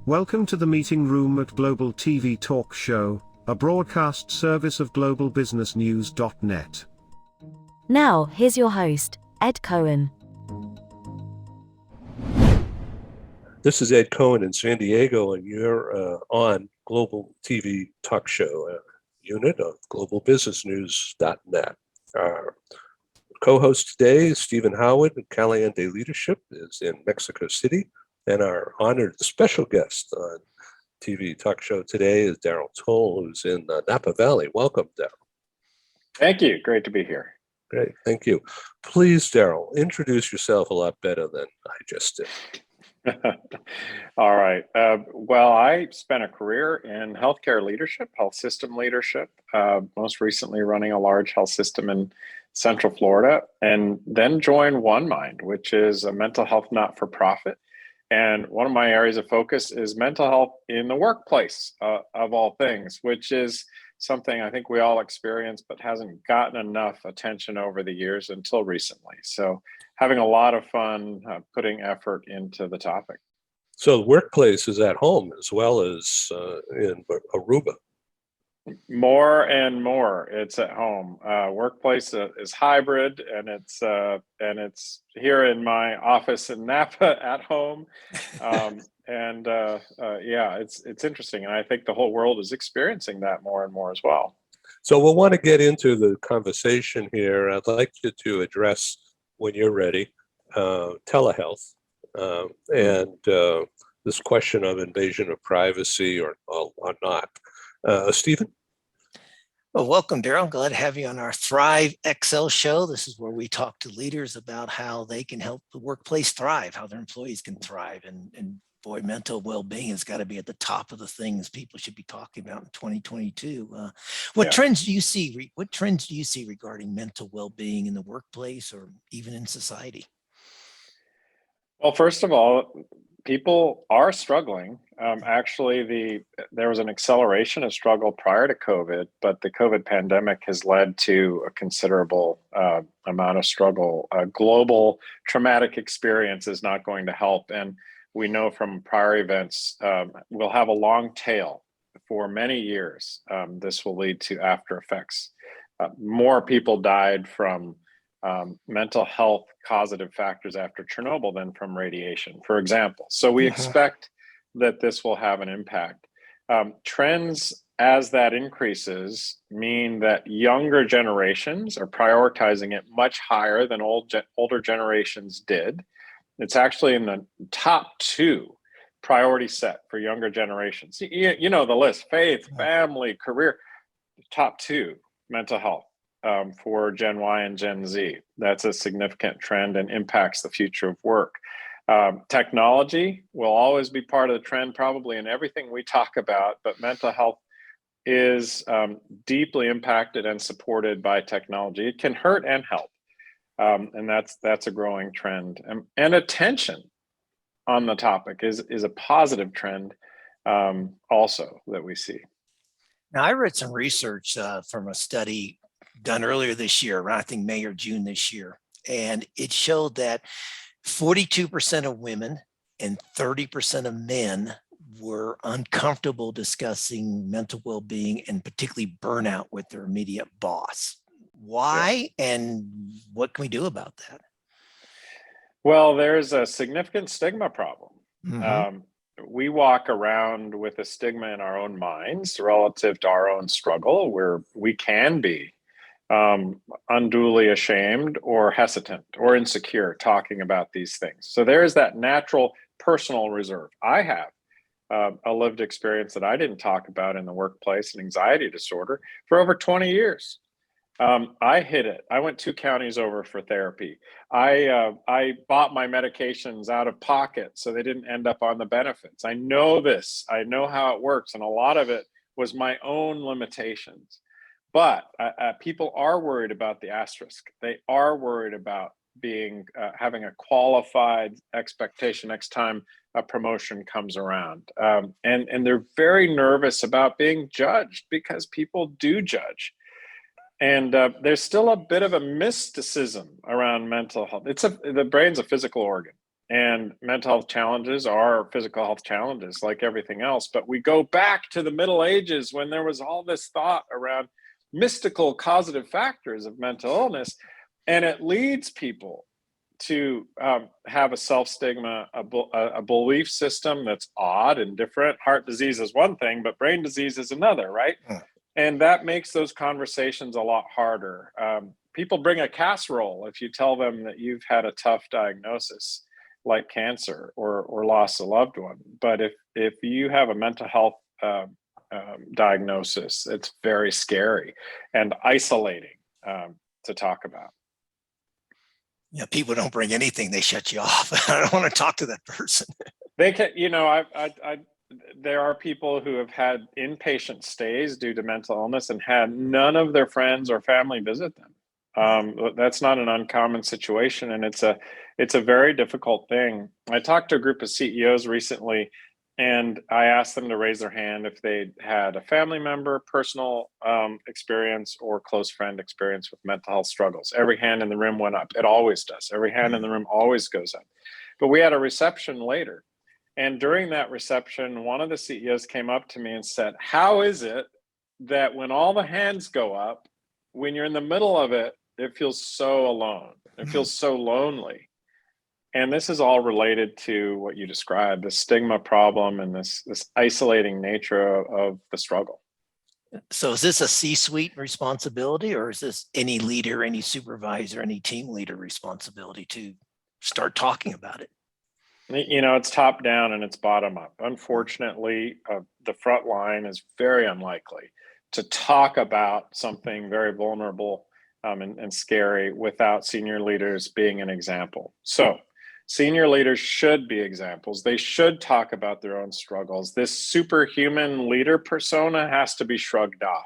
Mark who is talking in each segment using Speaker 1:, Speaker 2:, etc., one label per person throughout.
Speaker 1: Welcome to the meeting room at Global TV Talk Show, a broadcast service of globalbusinessnews.net.
Speaker 2: Now, here's your host, Ed Cohen.
Speaker 3: This is Ed Cohen in San Diego, and you're on Global TV Talk Show, a unit of globalbusinessnews.net. Our co-host today is Stephen Howard, and Caliente Leadership is in Mexico City. And our honored special guest on TV Talk Show today is Daryl Toll, who's in Napa Valley. Welcome, Daryl.
Speaker 4: Thank you. Great to be here.
Speaker 3: Great. Thank you. Please, Daryl, introduce yourself a lot better than I just did.
Speaker 4: All right. Well, I spent a career in healthcare leadership, health system leadership, most recently running a large health system in Central Florida, and then joined OneMind, which is a mental health not-for-profit. And one of my areas of focus is mental health in the workplace, of all things, which is something I think we all experience, but hasn't gotten enough attention over the years until recently. So having a lot of fun putting effort into the topic.
Speaker 3: So the workplace is at home as well as in Aruba.
Speaker 4: More and more, it's at home. Workplace is hybrid, and it's here in my office in Napa at home, yeah, it's interesting, and I think the whole world is experiencing that more and more as well.
Speaker 3: So we'll want to get into the conversation here. I'd like you to address, when you're ready, telehealth and this question of invasion of privacy or not. Stephen?
Speaker 5: Well, welcome, Daryl. Glad to have you on our Thrive XL show. This is where we talk to leaders about how they can help the workplace thrive, how their employees can thrive. And boy, mental well-being has got to be at the top of the things people should be talking about in 2022. What trends do you see? What trends do you see regarding mental well-being in the workplace or even in society?
Speaker 4: Well, first of all, people are struggling. Actually, there was an acceleration of struggle prior to COVID, but the COVID pandemic has led to a considerable amount of struggle. Global traumatic experience is not going to help. And we know from prior events, we'll have a long tail for many years. This will lead to after effects. More people died from mental health causative factors after Chernobyl than from radiation, for example. So we expect that this will have an impact. Trends as that increases mean that younger generations are prioritizing it much higher than older generations did. It's actually in the top 2 priority set for younger generations. You know the list: faith, family, career. Top 2, mental health. For Gen Y and Gen Z. That's a significant trend and impacts the future of work. Technology will always be part of the trend, probably in everything we talk about, but mental health is deeply impacted and supported by technology. It can hurt and help, and that's a growing trend. And attention on the topic is a positive trend also that we see.
Speaker 5: Now, I read some research from a study done earlier this year, around I think May or June this year. And it showed that 42% of women and 30% of men were uncomfortable discussing mental well-being and particularly burnout with their immediate boss. Why and what can we do about that?
Speaker 4: Well, there's a significant stigma problem. We walk around with a stigma in our own minds relative to our own struggle, where we can be unduly ashamed or hesitant or insecure talking about these things. So there is that natural personal reserve. I have a lived experience that I didn't talk about in the workplace, an anxiety disorder, for over 20 years. I hid it. I went 2 counties over for therapy. I bought my medications out of pocket so they didn't end up on the benefits. I know this. I know how it works. And a lot of it was my own limitations. But people are worried about the asterisk. They are worried about having a qualified expectation next time a promotion comes around. And they're very nervous about being judged because people do judge. And there's still a bit of a mysticism around mental health. The brain's a physical organ, and mental health challenges are physical health challenges like everything else. But we go back to the Middle Ages when there was all this thought around mystical causative factors of mental illness, and it leads people to have a self-stigma, a belief system that's odd and different. Heart disease is one thing, but brain disease is another, right? And that makes those conversations a lot harder. People bring a casserole if you tell them that you've had a tough diagnosis like cancer or lost a loved one. But if you have a mental health diagnosis, it's very scary and isolating to talk about.
Speaker 5: Yeah, people don't bring anything; they shut you off. I don't want to talk to that person.
Speaker 4: They can, there are people who have had inpatient stays due to mental illness and had none of their friends or family visit them. That's not an uncommon situation, and it's a very difficult thing. I talked to a group of CEOs recently, and I asked them to raise their hand if they'd had a family member, personal experience, or close friend experience with mental health struggles. Every hand in the room went up. It always does. Every hand in the room always goes up. But we had a reception later. And during that reception, one of the CEOs came up to me and said, how is it that when all the hands go up, when you're in the middle of it, it feels so alone? It feels so lonely. And this is all related to what you described, the stigma problem and this isolating nature of the struggle.
Speaker 5: So is this a C-suite responsibility, or is this any leader, any supervisor, any team leader responsibility to start talking about it?
Speaker 4: It's top down and it's bottom up. Unfortunately, the front line is very unlikely to talk about something very vulnerable and scary without senior leaders being an example. So senior leaders should be examples. They should talk about their own struggles. This superhuman leader persona has to be shrugged off.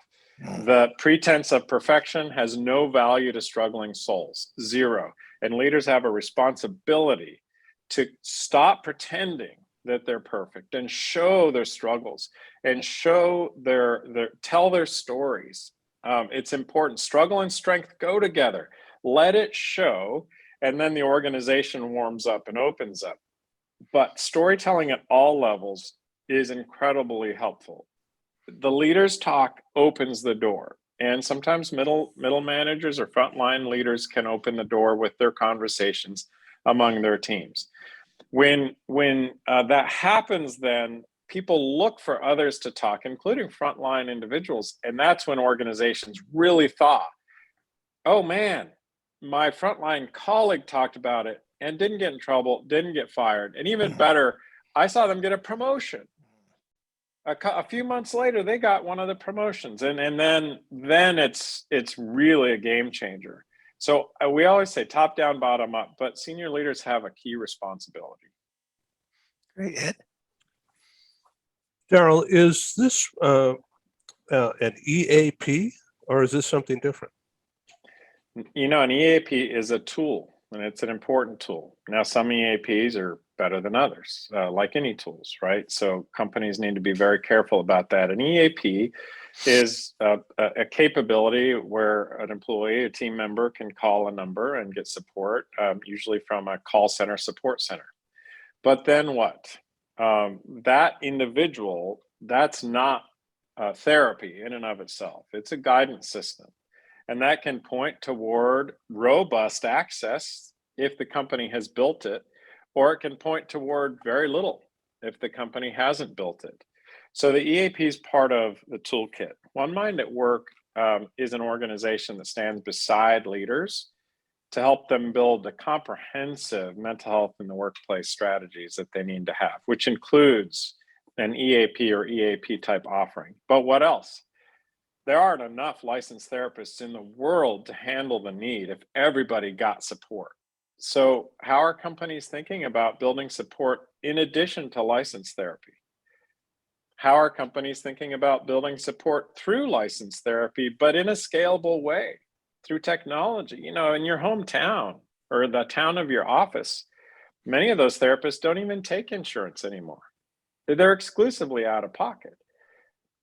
Speaker 4: The pretense of perfection has no value to struggling souls, zero. And leaders have a responsibility to stop pretending that they're perfect and show their struggles and show tell their stories. It's important. Struggle and strength go together. Let it show, and then the organization warms up and opens up. But storytelling at all levels is incredibly helpful. The leaders talk opens the door, and sometimes middle managers or frontline leaders can open the door with their conversations among their teams. When that happens, then people look for others to talk, including frontline individuals. And that's when organizations really thought, oh man, my frontline colleague talked about it and didn't get in trouble, didn't get fired. And even better, I saw them get a promotion. A few months later, they got one of the promotions. And then it's really a game changer. So we always say top down, bottom up, but senior leaders have a key responsibility.
Speaker 5: Great, Ed.
Speaker 3: Daryl, is this an EAP or is this something different?
Speaker 4: An EAP is a tool, and it's an important tool. Now, some EAPs are better than others, like any tools, right? So companies need to be very careful about that. An EAP is a capability where an employee, a team member, can call a number and get support, usually from a call center support center. But then what? That individual, that's not therapy in and of itself. It's a guidance system. And that can point toward robust access if the company has built it, or it can point toward very little if the company hasn't built it. So the EAP is part of the toolkit. One Mind at Work is an organization that stands beside leaders to help them build the comprehensive mental health in the workplace strategies that they need to have, which includes an EAP or EAP type offering. But what else? There aren't enough licensed therapists in the world to handle the need if everybody got support. So how are companies thinking about building support in addition to licensed therapy? How are companies thinking about building support through licensed therapy, but in a scalable way, through technology? In your hometown or the town of your office, many of those therapists don't even take insurance anymore. They're exclusively out of pocket.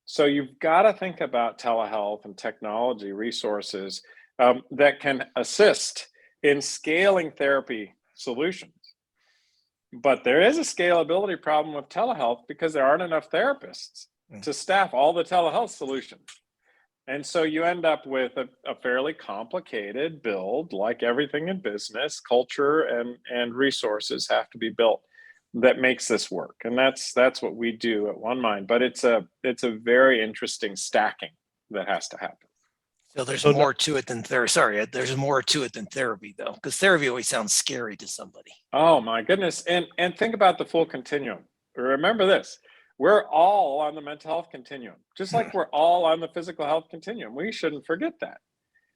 Speaker 4: So you've got to think about telehealth and technology resources that can assist in scaling therapy solutions. But there is a scalability problem with telehealth because there aren't enough therapists to staff all the telehealth solutions. And so you end up with a fairly complicated build. Like everything in business, culture and resources have to be built that makes this work. And that's what we do at OneMind. But it's a very interesting stacking that has to happen.
Speaker 5: So there's more to it than therapy. Sorry, there's more to it than therapy, though, because therapy always sounds scary to somebody.
Speaker 4: Oh my goodness! And think about the full continuum. Remember this: we're all on the mental health continuum, just like we're all on the physical health continuum. We shouldn't forget that.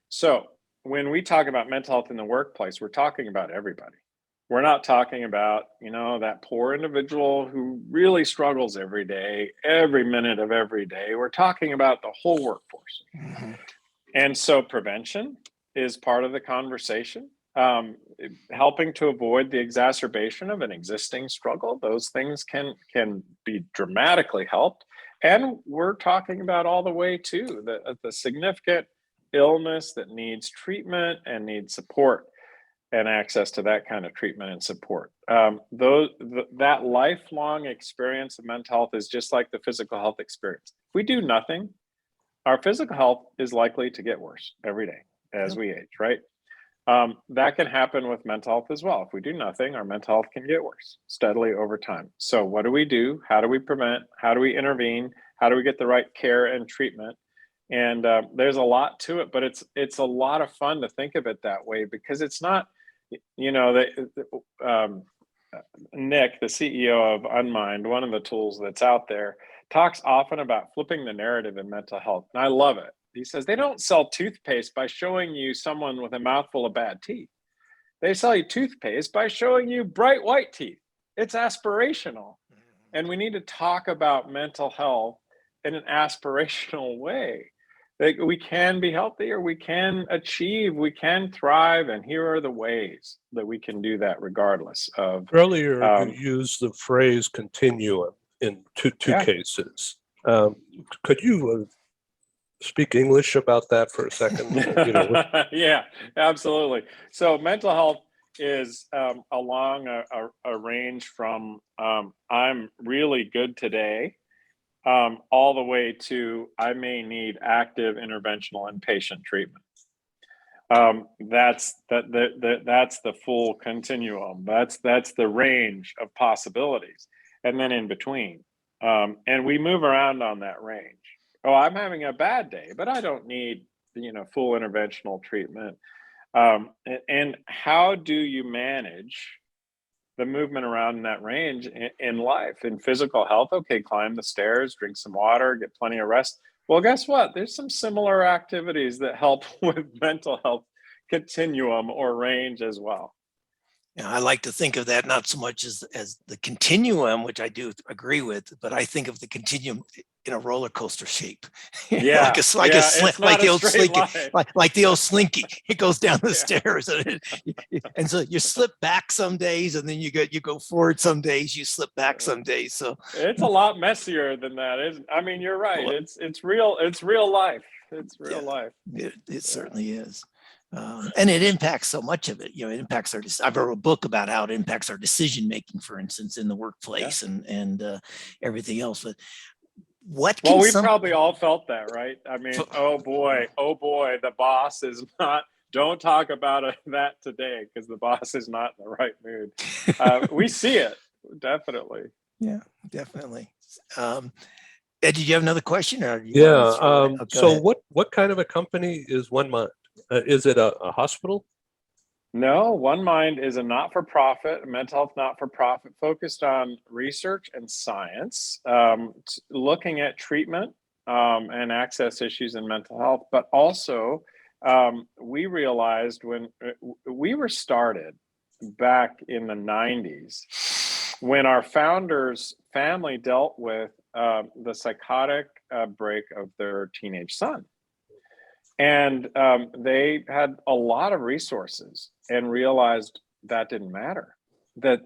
Speaker 4: So when we talk about mental health in the workplace, we're talking about everybody. We're not talking about, that poor individual who really struggles every day, every minute of every day. We're talking about the whole workforce.
Speaker 5: Mm-hmm.
Speaker 4: And so prevention is part of the conversation, helping to avoid the exacerbation of an existing struggle. Those things can be dramatically helped. And we're talking about all the way to the significant illness that needs treatment and needs support and access to that kind of treatment and support. That lifelong experience of mental health is just like the physical health experience. If we do nothing, our physical health is likely to get worse every day as we age, right? That can happen with mental health as well. If we do nothing, our mental health can get worse steadily over time. So what do we do? How do we prevent? How do we intervene? How do we get the right care and treatment? And there's a lot to it, but it's a lot of fun to think of it that way, because it's not, Nick, the CEO of Unmind, one of the tools that's out there, talks often about flipping the narrative in mental health. And I love it. He says they don't sell toothpaste by showing you someone with a mouthful of bad teeth. They sell you toothpaste by showing you bright white teeth. It's aspirational. And we need to talk about mental health in an aspirational way. That we can be healthy, or we can achieve, we can thrive, and here are the ways that we can do that regardless of.
Speaker 3: Earlier, you used the phrase continuum in two cases. Could you speak English about that for a second?
Speaker 4: Yeah, absolutely. So mental health is along a range from I'm really good today, all the way to I may need active interventional inpatient treatment. That's the full continuum. That's the range of possibilities, and then in between, and we move around on that range. Oh, I'm having a bad day, but I don't need full interventional treatment. And how do you manage the movement around in that range in life? In physical health, okay, climb the stairs, drink some water, get plenty of rest. Well, guess what? There's some similar activities that help with mental health continuum or range as well.
Speaker 5: I like to think of that not so much as the continuum, which I do agree with, but I think of the continuum in a roller coaster shape.
Speaker 4: Yeah,
Speaker 5: like the old slinky, like the old slinky. It goes down the stairs, and so you slip back some days, and then you go forward some days. You slip back some days. So
Speaker 4: it's a lot messier than that, isn't? I mean, you're right. It's real. It's real life. It's real life.
Speaker 5: It certainly is. And it impacts so much of it. It impacts our. I wrote a book about how it impacts our decision making, for instance, in the workplace and everything else. But what?
Speaker 4: Well, we probably all felt that, right? I mean, oh boy, the boss is not. Don't talk about that today, because the boss is not in the right mood. We see it, definitely.
Speaker 5: Yeah, definitely. Ed, did you have another question? Or
Speaker 3: So what kind of a company is OneMind? Is it a hospital?
Speaker 4: No, OneMind is a not-for-profit, a mental health not-for-profit focused on research and science, looking at treatment and access issues in mental health. But also, we realized when we were started back in the 90s, when our founder's family dealt with the psychotic break of their teenage son. And they had a lot of resources and realized that didn't matter. That,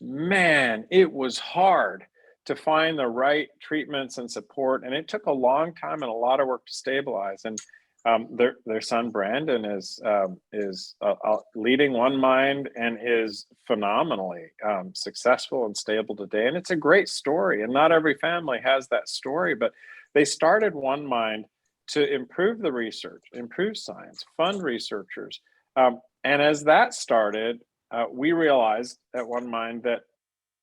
Speaker 4: man, it was hard to find the right treatments and support. And it took a long time and a lot of work to stabilize. And their son Brandon is leading One Mind and is phenomenally successful and stable today. And it's a great story. And not every family has that story, but they started One Mind to improve the research, improve science, fund researchers. And as that started, we realized at One Mind that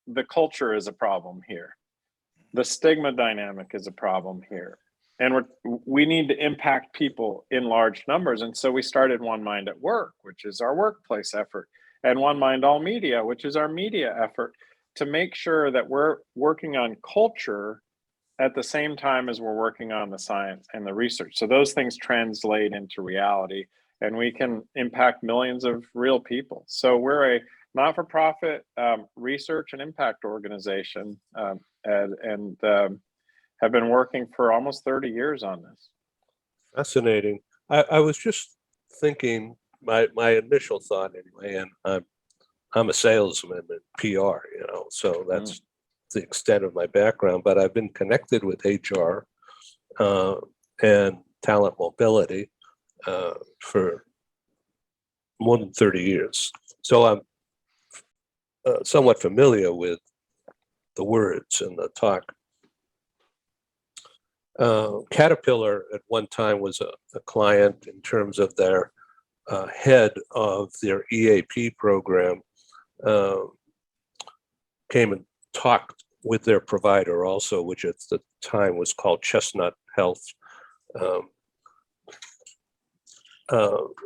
Speaker 4: the culture is a problem here. The stigma dynamic is a problem here. And we need to impact people in large numbers. And so we started One Mind at Work, which is our workplace effort, and One Mind All Media, which is our media effort, to make sure that we're working on culture at the same time as we're working on the science and the research. So those things translate into reality, and we can impact millions of real people. So we're a not-for-profit research and impact organization, and have been working for almost 30 years on this.
Speaker 3: Fascinating. I was just thinking, my initial thought anyway, and I'm a salesman in PR, so that's the extent of my background, but I've been connected with HR and talent mobility for more than 30 years. So I'm somewhat familiar with the words and the talk. Caterpillar at one time was a client in terms of their head of their EAP program, came and talked with their provider also, which at the time was called Chestnut Health,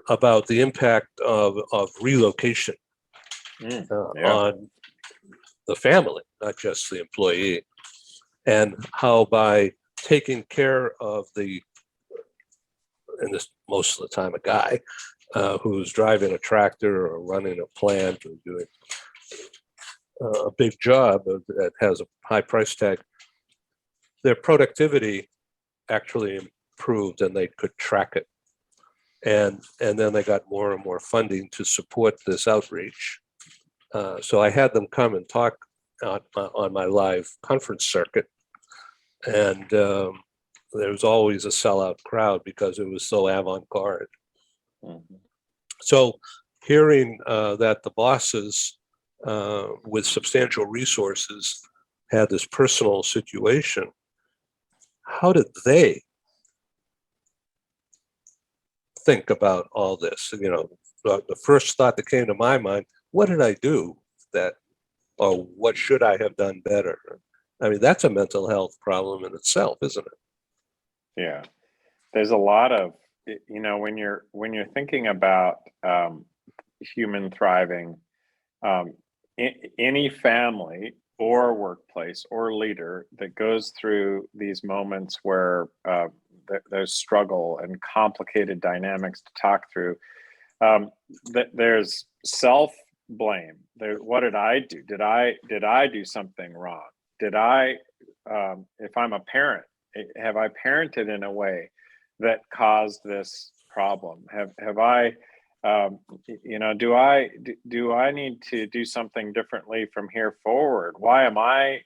Speaker 3: about the impact of relocation on the family, not just the employee, and how by taking care of and this most of the time a guy who's driving a tractor or running a plant or doing a big job that has a high price tag, their productivity actually improved and they could track it. And then they got more and more funding to support this outreach. So I had them come and talk on my live conference circuit. And there was always a sellout crowd because it was so avant-garde. Mm-hmm. So hearing that the bosses with substantial resources had this personal situation, how did they think about all this? The first thought that came to my mind, what did I do or what should I have done better? I mean, that's a mental health problem in itself, isn't it?
Speaker 4: Yeah, there's a lot of, when you're thinking about human thriving, any family or workplace or leader that goes through these moments where there's struggle and complicated dynamics to talk through, there's self-blame. What did I do? Did I do something wrong? Did I, if I'm a parent, have I parented in a way that caused this problem? Have I, do I need to do something differently from here forward? Why am I,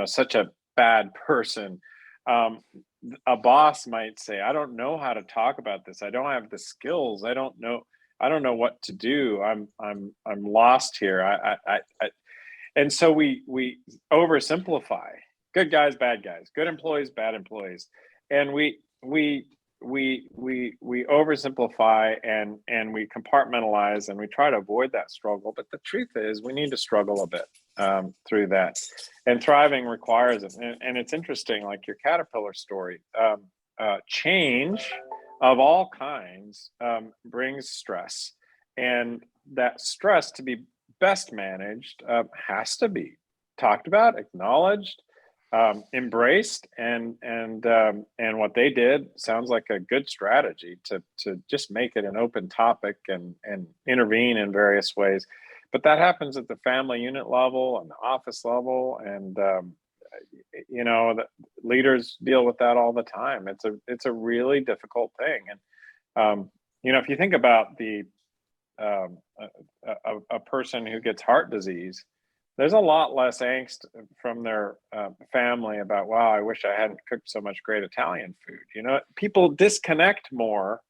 Speaker 4: such a bad person? A boss might say, I don't know how to talk about this. I don't have the skills. I don't know what to do. I'm lost here. And so we oversimplify. Good guys, bad guys. Good employees, bad employees. And we oversimplify and we compartmentalize and we try to avoid that struggle. But the truth is, we need to struggle a bit through that. And thriving requires it. And it's interesting, like your Caterpillar story. Change of all kinds brings stress, and that stress, to be best managed, has to be talked about, acknowledged, embraced, and what they did sounds like a good strategy to just make it an open topic and intervene in various ways. But that happens at the family unit level and the office level, and the leaders deal with that all the time. It's a really difficult thing, and if you think about a person who gets heart disease, there's a lot less angst from their family about, wow, I wish I hadn't cooked so much great Italian food. You know, people disconnect more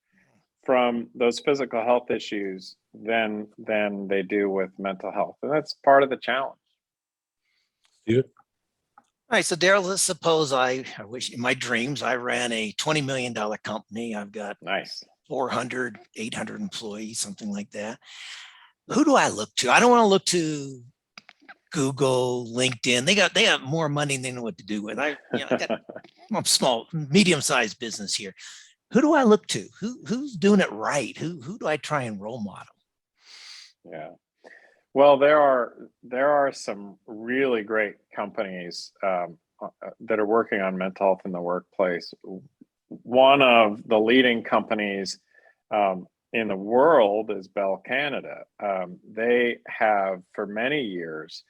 Speaker 4: from those physical health issues than they do with mental health, and that's part of the challenge.
Speaker 3: You,
Speaker 5: All right, so Daryl, let's suppose I wish in my dreams I ran a $20 million company. I've got
Speaker 4: Nice.
Speaker 5: 400, 800 employees, something like that. Who do I look to? I don't want to look to Google, LinkedIn. They got more money than they know what to do with. I got a small, medium-sized business here. Who do I look to? Who's doing it right? Who do I try and role model?
Speaker 4: Yeah. Well, there are some really great companies that are working on mental health in the workplace. One of the leading companies in the world is Bell Canada. They have for many years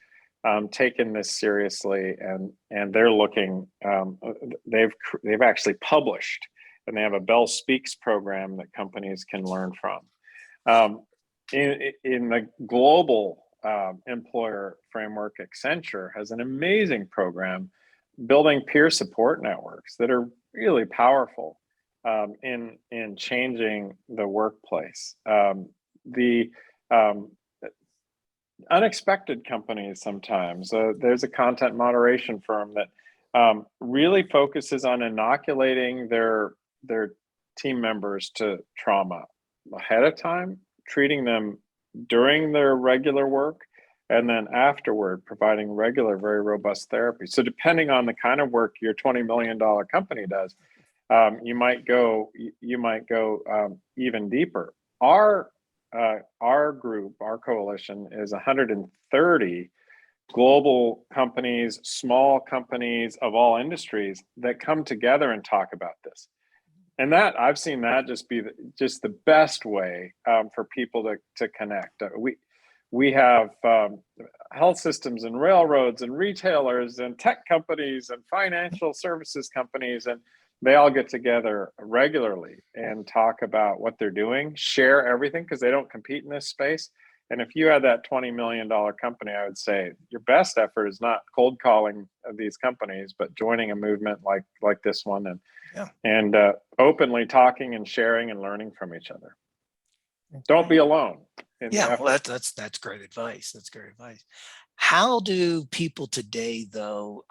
Speaker 4: taken this seriously, and they're looking. They've actually published, and they have a Bell Speaks program that companies can learn from. In the global employer framework, Accenture has an amazing program building peer support networks that are really powerful in changing the workplace. The unexpected companies sometimes. There's a content moderation firm that really focuses on inoculating their team members to trauma ahead of time, treating them during their regular work, and then afterward providing regular, very robust therapy. So depending on the kind of work your $20 million company does, you might go even deeper. Our group, our coalition, is 130 global companies, small companies of all industries that come together and talk about this. And that I've seen that just be the best way for people to connect. We have health systems and railroads and retailers and tech companies and financial services companies, and they all get together regularly and talk about what they're doing, share everything, because they don't compete in this space. And if you had that $20 million company, I would say your best effort is not cold calling these companies, but joining a movement like this one, and openly talking and sharing and learning from each other. Don't be alone.
Speaker 5: Yeah, well, that's great advice. That's great advice. How do people today, though,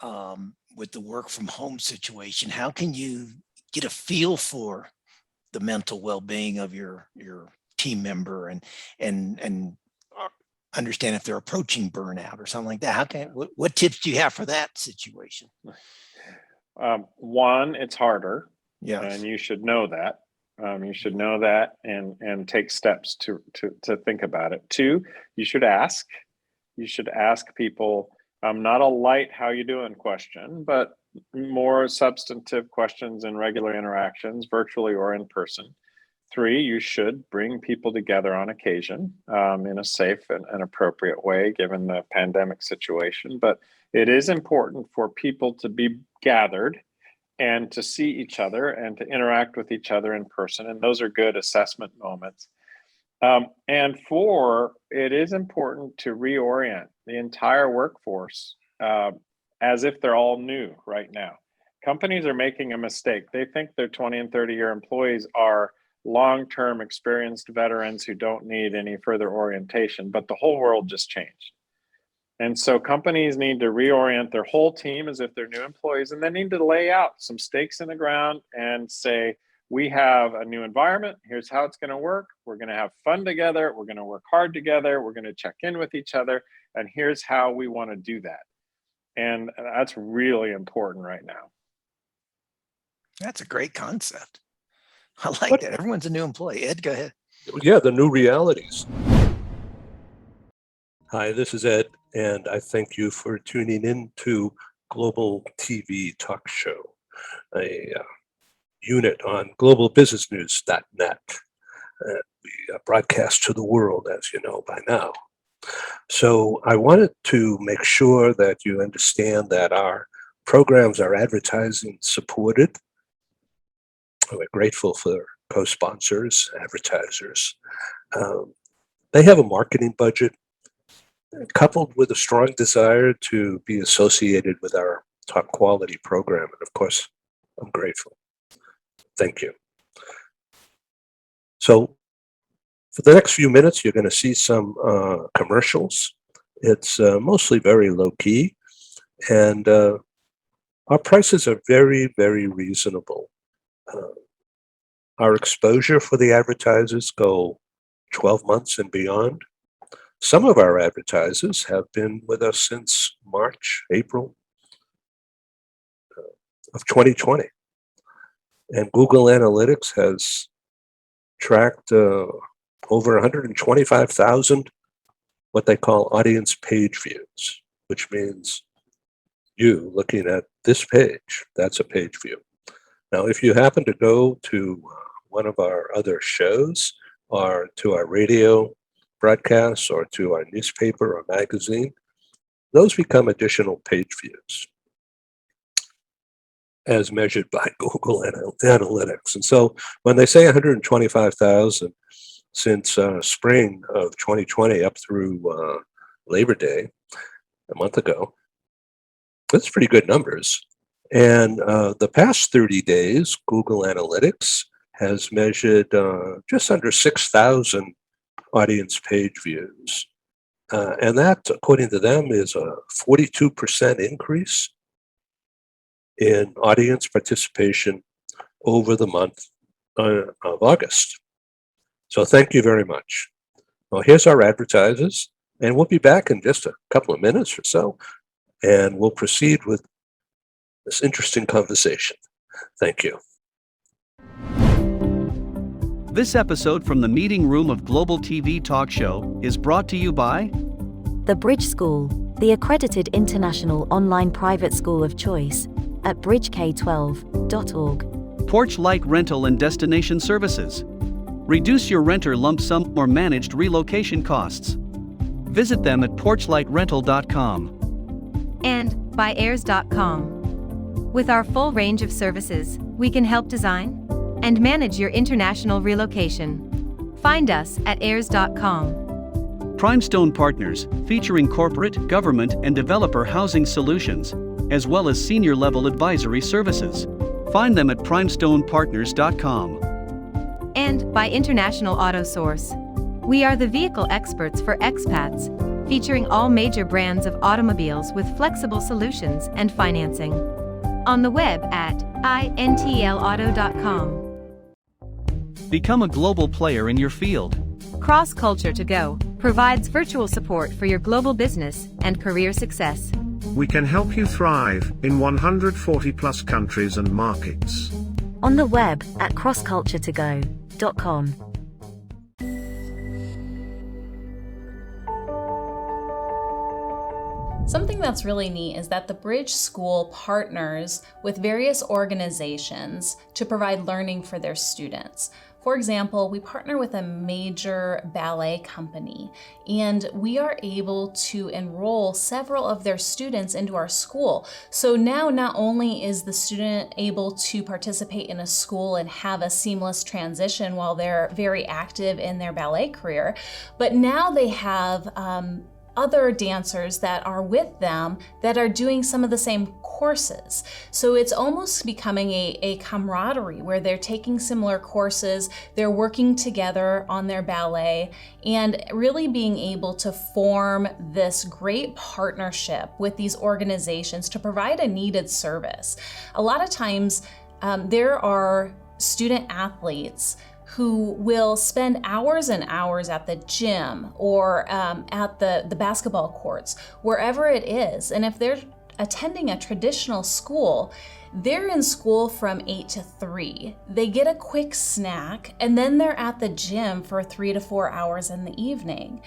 Speaker 5: with the work from home situation, how can you get a feel for the mental well-being of your team member and understand if they're approaching burnout or something like that? How can what tips do you have for that situation?
Speaker 4: One, it's harder.
Speaker 5: Yeah,
Speaker 4: and you should know that. You should know that and take steps to think about it. Two, you should ask. You should ask people, not a light "how you doing" question, but more substantive questions in regular interactions, virtually or in person. Three, you should bring people together on occasion in a safe and appropriate way, given the pandemic situation. But it is important for people to be gathered and to see each other and to interact with each other in person. And those are good assessment moments. And four, it is important to reorient the entire workforce as if they're all new right now. Companies are making a mistake. They think their 20 and 30-year employees are long-term experienced veterans who don't need any further orientation, but the whole world just changed. And so companies need to reorient their whole team as if they're new employees, and they need to lay out some stakes in the ground and say, we have a new environment. Here's how it's going to work. We're going to have fun together. We're going to work hard together. We're going to check in with each other. And here's how we want to do that. And that's really important right now.
Speaker 5: that's a great concept. I like that. Everyone's a new employee. Ed, go ahead.
Speaker 3: yeah, the new realities. Hi, this is Ed, and I thank you for tuning in to Global TV Talk Show, a unit on globalbusinessnews.net. We broadcast to the world, as you know by now. So I wanted to make sure that you understand that our programs are advertising supported. We're grateful for co-sponsors, advertisers. They have a marketing budget. coupled with a strong desire to be associated with our top quality program. And of course, I'm grateful. Thank you. So for the next few minutes, you're going to see some commercials. It's mostly very low key, and our prices are very, very reasonable. Our exposure for the advertisers go 12 months and beyond. Some of our advertisers have been with us since March, April of 2020. And Google Analytics has tracked over 125,000 what they call audience page views, which means you looking at this page, that's a page view. Now, if you happen to go to one of our other shows or to our radio broadcasts or to our newspaper or magazine, those become additional page views as measured by Google Analytics. And so when they say 125,000 since spring of 2020 up through Labor Day, a month ago, that's pretty good numbers. And the past 30 days, Google Analytics has measured just under 6,000 audience page views. And that, according to them, is a 42% increase in audience participation over the month of August. So thank you very much. Well, here's our advertisers, and we'll be back in just a couple of minutes or so, and we'll proceed with this interesting conversation. Thank you.
Speaker 6: This episode from the meeting room of Global TV Talk Show is brought to you by
Speaker 2: The Bridge School, the accredited international online private school of choice, at bridgek12.org.
Speaker 6: Porch Light Rental and Destination Services. Reduce your renter lump sum or managed relocation costs. Visit them at porchlightrental.com.
Speaker 7: And by airs.com. With our full range of services, we can help design and manage your international relocation. Find us at airs.com.
Speaker 6: Primestone Partners, featuring corporate, government, and developer housing solutions, as well as senior-level advisory services. Find them at primestonepartners.com.
Speaker 7: And by International Auto Source. We are the vehicle experts for expats, featuring all major brands of automobiles with flexible solutions and financing. On the web at intlauto.com.
Speaker 6: Become a global player in your field.
Speaker 7: Cross Culture to Go provides virtual support for your global business and career success.
Speaker 1: We can help you thrive in 140 plus countries and markets.
Speaker 2: On the web at crossculturetogo.com.
Speaker 8: Something that's really neat is that the Bridge School partners with various organizations to provide learning for their students. For example, we partner with a major ballet company, and we are able to enroll several of their students into our school. So now not only is the student able to participate in a school and have a seamless transition while they're very active in their ballet career, but now they have other dancers that are with them that are doing some of the same courses. So it's almost becoming a camaraderie where they're taking similar courses, they're working together on their ballet, and really being able to form this great partnership with these organizations to provide a needed service. A lot of times there are student athletes who will spend hours and hours at the gym or at the basketball courts, wherever it is. And if they're attending a traditional school, they're in school from 8 to 3. They get a quick snack, and then they're at the gym for 3 to 4 hours in the evening.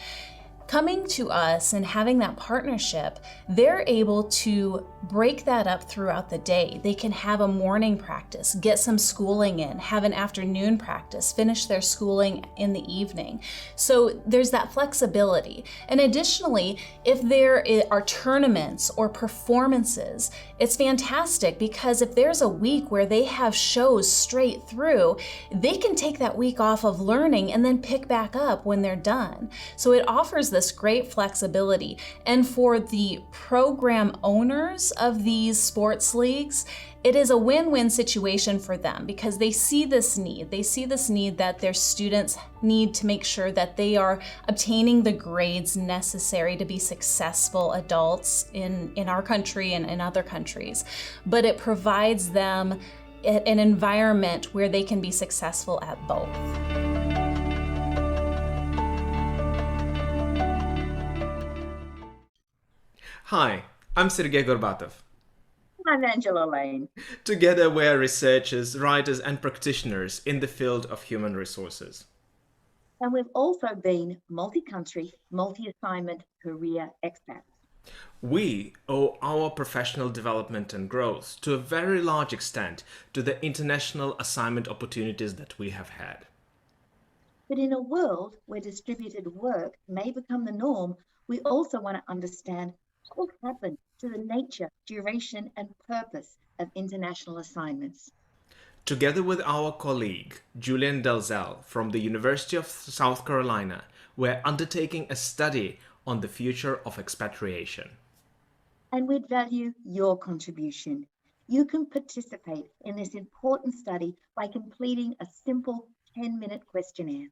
Speaker 8: Coming to us and having that partnership, they're able to break that up throughout the day. They can have a morning practice, get some schooling in, have an afternoon practice, finish their schooling in the evening. So there's that flexibility. And additionally, if there are tournaments or performances, it's fantastic because if there's a week where they have shows straight through, they can take that week off of learning and then pick back up when they're done. So it offers this this great flexibility. And for the program owners of these sports leagues, it is a win-win situation for them because they see this need. They see this need that their students need to make sure that they are obtaining the grades necessary to be successful adults in our country and in other countries. But it provides them an environment where they can be successful at both.
Speaker 9: Hi, I'm Sergey Gorbatov.
Speaker 10: I'm Angela Lane.
Speaker 9: Together we are researchers, writers and practitioners in the field of human resources.
Speaker 10: And we've also been multi-country, multi-assignment career expats.
Speaker 9: We owe our professional development and growth to a very large extent to the international assignment opportunities that we have had.
Speaker 10: But in a world where distributed work may become the norm, we also want to understand what will happen to the nature, duration, and purpose of international assignments.
Speaker 9: Together with our colleague, Julian Dalzell from the University of South Carolina, we're undertaking a study on the future of expatriation.
Speaker 10: And we'd value your contribution. You can participate in this important study by completing a simple 10-minute questionnaire.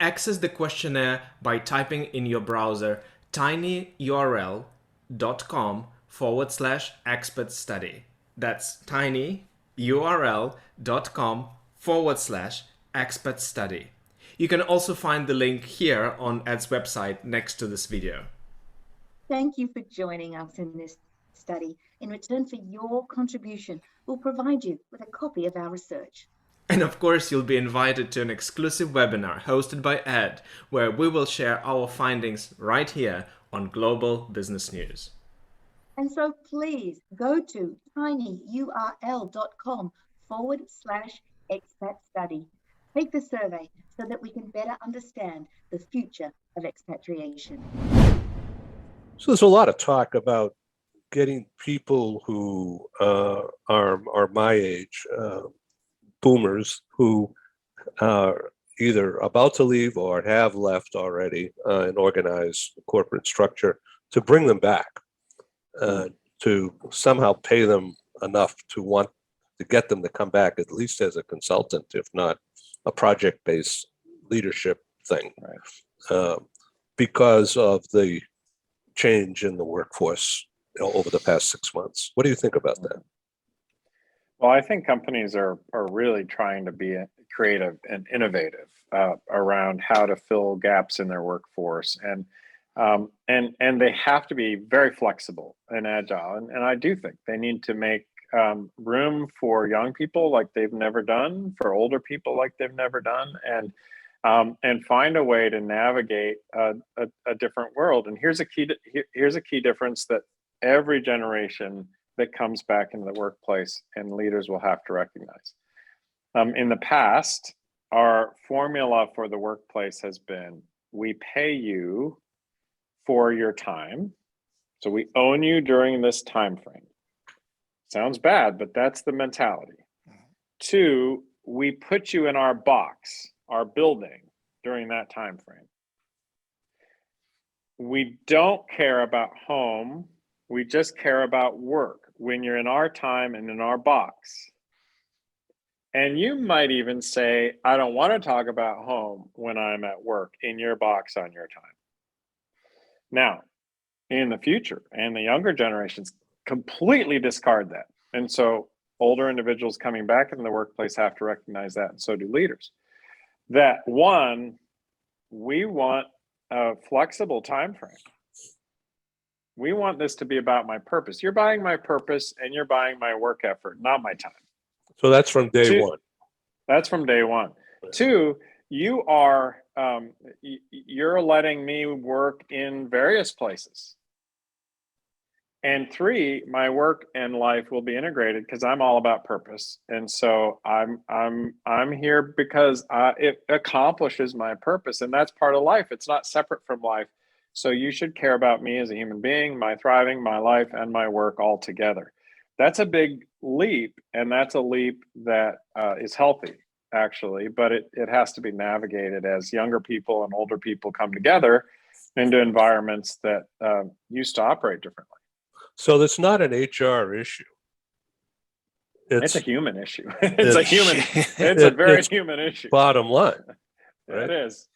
Speaker 9: Access the questionnaire by typing in your browser tinyurl.com/expert study. That's tinyurl.com/expert study. You can also find the link here on Ed's website next to this video.
Speaker 10: Thank you for joining us in this study. In return for your contribution, we'll provide you with a copy of our research.
Speaker 9: And of course, you'll be invited to an exclusive webinar hosted by Ed, where we will share our findings right here on Global Business News.
Speaker 10: And so please go to tinyurl.com/expat study. Take the survey so that we can better understand the future of expatriation.
Speaker 3: So there's a lot of talk about getting people who are my age, boomers, who are either about to leave or have left already an organized corporate structure, to bring them back, to somehow pay them enough to get them to come back, at least as a consultant, if not a project-based leadership thing, right? Because of the change in the workforce over the past 6 months. What do you think about that?
Speaker 4: Well, I think companies are really trying to be creative and innovative around how to fill gaps in their workforce, and they have to be very flexible and agile. And I do think they need to make room for young people like they've never done, for older people like they've never done, and find a way to navigate a different world. And here's a key difference that every generation that comes back into the workplace and leaders will have to recognize. In the past, our formula for the workplace has been, we pay you for your time, so we own you during this time frame. Sounds bad, but that's the mentality. 2, we put you in our box, our building, during that time frame. We don't care about home, we just care about work when you're in our time and in our box. And you might even say, I don't want to talk about home when I'm at work in your box on your time. Now, in the future, and the younger generations completely discard that. And so older individuals coming back into the workplace have to recognize that, and so do leaders. That one, we want a flexible time frame. We want this to be about my purpose. You're buying my purpose and you're buying my work effort, not my time.
Speaker 3: So that's from day one.
Speaker 4: That's from day one. 2, you are you're letting me work in various places. And 3, my work and life will be integrated because I'm all about purpose. And so I'm here because it accomplishes my purpose, and that's part of life. It's not separate from life. So you should care about me as a human being, my thriving, my life, and my work all together. That's a big leap, and that's a leap that is healthy, actually, but it has to be navigated as younger people and older people come together into environments that used to operate differently.
Speaker 3: So it's not an HR issue.
Speaker 4: It's a human issue. It's a very human issue.
Speaker 3: Bottom line. Right?
Speaker 4: It is.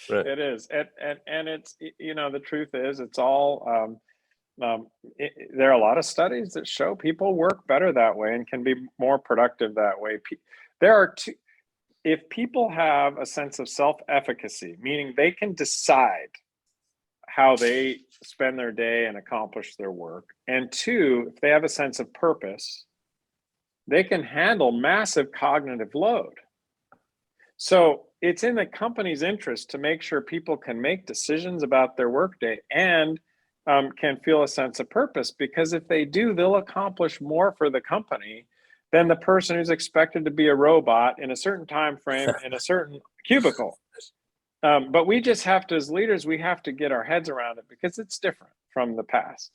Speaker 3: Right.
Speaker 4: It is. And it's, the truth is, it's all, there are a lot of studies that show people work better that way and can be more productive that way. If people have a sense of self-efficacy, meaning they can decide how they spend their day and accomplish their work, and two, if they have a sense of purpose, they can handle massive cognitive load. So it's in the company's interest to make sure people can make decisions about their workday and can feel a sense of purpose, because if they do, they'll accomplish more for the company than the person who's expected to be a robot in a certain time frame in a certain cubicle. But we just have to, as leaders, we have to get our heads around it because it's different from the past.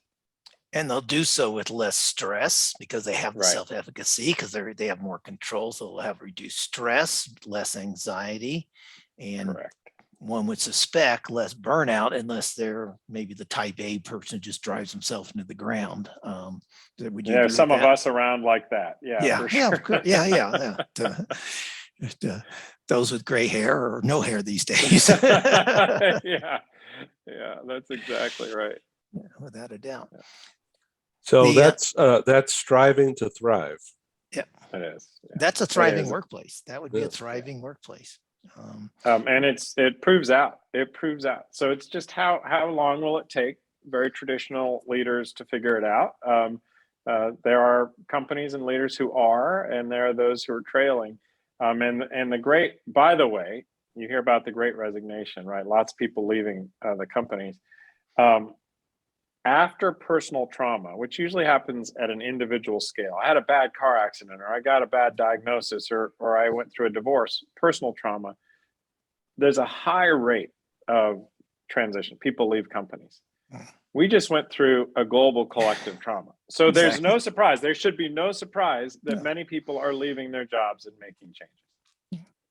Speaker 5: And they'll do so with less stress because they have the
Speaker 4: Right.
Speaker 5: self-efficacy, because they have more control. So they'll have reduced stress, less anxiety, and
Speaker 4: Correct.
Speaker 5: one would suspect less burnout, unless they're maybe the type A person who just drives himself into the ground. Would you agree with
Speaker 4: Some of
Speaker 5: that?
Speaker 4: us around like that. Yeah, for sure.
Speaker 5: of course. Yeah. Those with gray hair or no hair these days.
Speaker 4: yeah, that's exactly right.
Speaker 5: Yeah, without a doubt.
Speaker 3: So
Speaker 5: The,
Speaker 3: that's striving to thrive.
Speaker 4: It is. Yeah.
Speaker 5: That's a thriving
Speaker 4: is.
Speaker 5: workplace. That would be
Speaker 3: Yeah.
Speaker 5: a thriving workplace.
Speaker 4: And it proves out. It proves out. So it's just how long will it take very traditional leaders to figure it out? There are companies and leaders who are, and there are those who are trailing. And the great, by the way, you hear about the great resignation, right? Lots of people leaving the companies. After personal trauma, which usually happens at an individual scale, I had a bad car accident, or I got a bad diagnosis, or I went through a divorce, personal trauma, there's a high rate of transition. People leave companies. We just went through a global collective trauma. So there's no surprise. There should be no surprise that many people are leaving their jobs and making changes.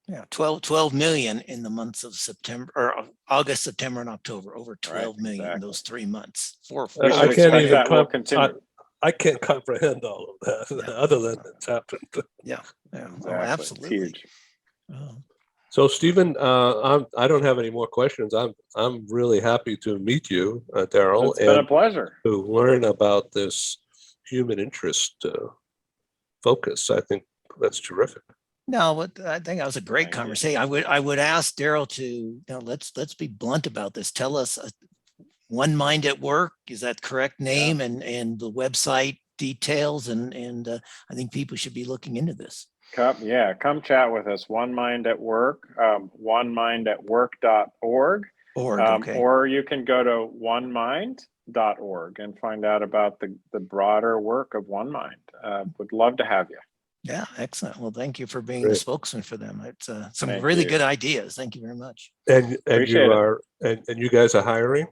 Speaker 5: Yeah, 12 million in the months of September, or August, September, and October. Over 12 million in those 3 months.
Speaker 4: We
Speaker 3: I
Speaker 4: should
Speaker 3: can't
Speaker 4: expect
Speaker 3: even
Speaker 4: that will continue.
Speaker 3: I can't comprehend all of that other than it's happened.
Speaker 5: Yeah,
Speaker 4: Exactly.
Speaker 5: absolutely.
Speaker 4: It's huge.
Speaker 3: So Stephen, I don't have any more questions. I'm really happy to meet you, Daryl,
Speaker 4: It's been a pleasure.
Speaker 3: to learn about this human interest focus. I think that's terrific.
Speaker 5: No, but I think that was a great conversation. I would ask Daryl to, let's be blunt about this. Tell us, One Mind at Work, is that correct name, and the website details, and I think people should be looking into this.
Speaker 4: Come chat with us. One Mind at Work, onemindatwork.org.
Speaker 5: Okay.
Speaker 4: Or you can go to onemind.org and find out about the broader work of One Mind. Would love to have you.
Speaker 5: Yeah, excellent. Well, thank you for being
Speaker 3: Great.
Speaker 5: the spokesman for them. It's some
Speaker 4: Thank
Speaker 5: really
Speaker 4: you.
Speaker 5: good ideas. Thank you very much.
Speaker 3: And
Speaker 4: Appreciate
Speaker 3: you
Speaker 4: it.
Speaker 3: are and you guys are hiring?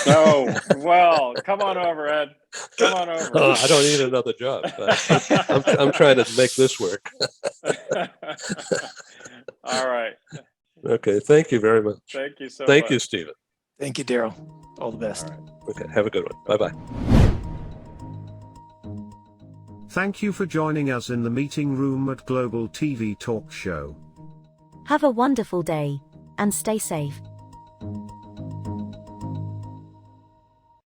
Speaker 4: Oh, well, come on over, Ed. Come on over.
Speaker 3: I don't need another job. I'm trying to make this work.
Speaker 4: All right.
Speaker 3: Okay, thank you very much.
Speaker 4: Thank you so much.
Speaker 3: Thank you, Stephen.
Speaker 5: Thank you, Daryl. All the best.
Speaker 4: All right.
Speaker 3: Okay, have a good one. Bye-bye.
Speaker 1: Thank you for joining us in the meeting room at Global TV Talk Show.
Speaker 2: Have a wonderful day, and stay safe.